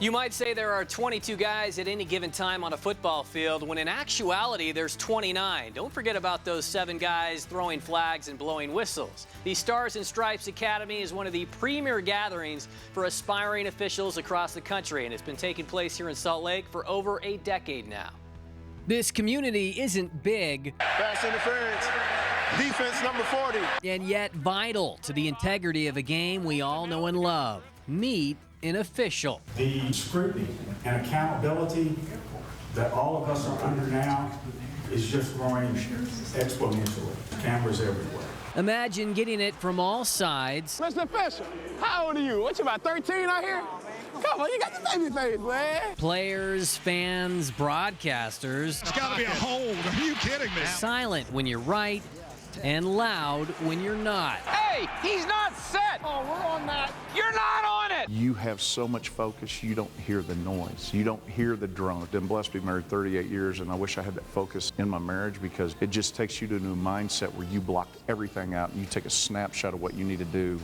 You might say there are 22 guys at any given time on a football field, when in actuality there's 29. Don't forget about those 7 guys throwing flags and blowing whistles. The Stars and Stripes Academy is one of the premier gatherings for aspiring officials across the country, and it's been taking place here in Salt Lake for over a decade now. This community isn't big. Pass interference. Defense number 40. And yet vital to the integrity of a game we all know and love. Meet an official. The scrutiny and accountability that all of us are under now is just growing exponentially. Cameras everywhere. Imagine getting it from all sides. Mr. Official, how old are you? What, you about 13 out here? Come on, you got the baby face, man. Players, fans, broadcasters. It's got to be a hold. Are you kidding me? Silent when you're right and loud when you're not. Hey, he's not set. Oh, we're on that. You're not on it. You have so much focus, you don't hear the noise. You don't hear the drone. I've been blessed to be married 38 years, and I wish I had that focus in my marriage, because it just takes you to a new mindset where you block everything out and you take a snapshot of what you need to do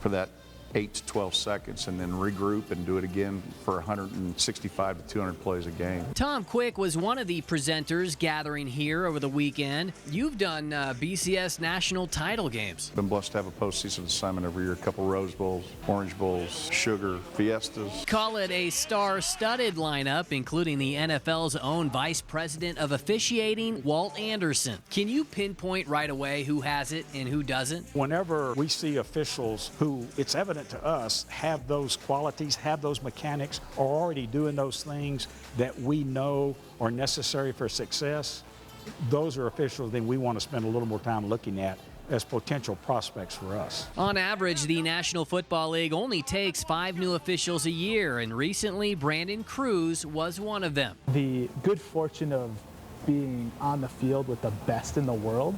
for that 8 to 12 seconds and then regroup and do it again for 165 to 200 plays a game. Tom Quick was one of the presenters gathering here over the weekend. You've done BCS national title games. Been blessed to have a postseason assignment every year, a couple Rose Bowls, Orange Bowls, Sugar, Fiestas. Call it a star-studded lineup, including the NFL's own Vice President of Officiating, Walt Anderson. Can you pinpoint right away who has it and who doesn't? Whenever we see officials who, it's evident to us, have those qualities, have those mechanics, are already doing those things that we know are necessary for success, those are officials that we want to spend a little more time looking at as potential prospects for us. On average, the National Football League only takes 5 new officials a year, and recently Brandon Cruz was one of them. The good fortune of being on the field with the best in the world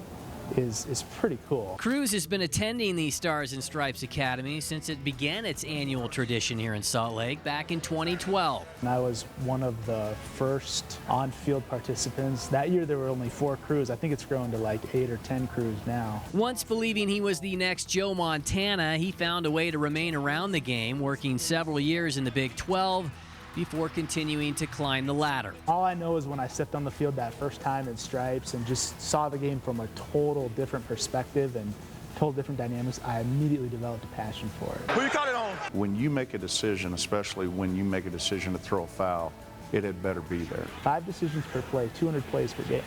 is pretty cool. Cruz has been attending the Stars and Stripes Academy since it began its annual tradition here in Salt Lake back in 2012. And I was one of the first on-field participants. That year there were only 4 crews. I think it's grown to like 8 or 10 crews now. Once believing he was the next Joe Montana, he found a way to remain around the game, working several years in the Big 12 before continuing to climb the ladder. All I know is when I stepped on the field that first time in Stripes and just saw the game from a total different perspective and total different dynamics, I immediately developed a passion for it. Who you call it on? When you make a decision, especially when you make a decision to throw a foul, it had better be there. 5 decisions per play, 200 plays per game.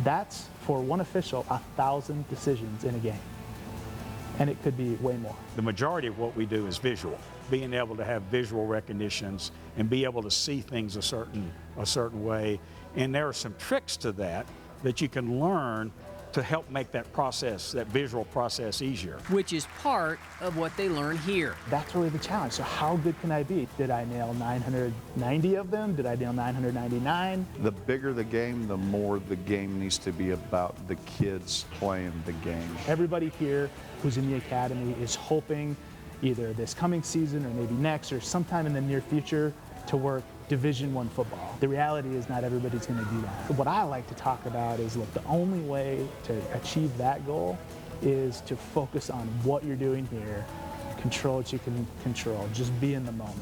That's, for one official, 1,000 decisions in a game. And it could be way more. The majority of what we do is visual, being able to have visual recognitions and be able to see things a certain way. And there are some tricks to that you can learn to help make that process, that visual process, easier. Which is part of what they learn here. That's really the challenge. So how good can I be? Did I nail 990 of them? Did I nail 999? The bigger the game, the more the game needs to be about the kids playing the game. Everybody here who's in the academy is hoping either this coming season or maybe next or sometime in the near future to work Division I football. The reality is not everybody's going to do that. What I like to talk about is, look, the only way to achieve that goal is to focus on what you're doing here, control what you can control, just be in the moment.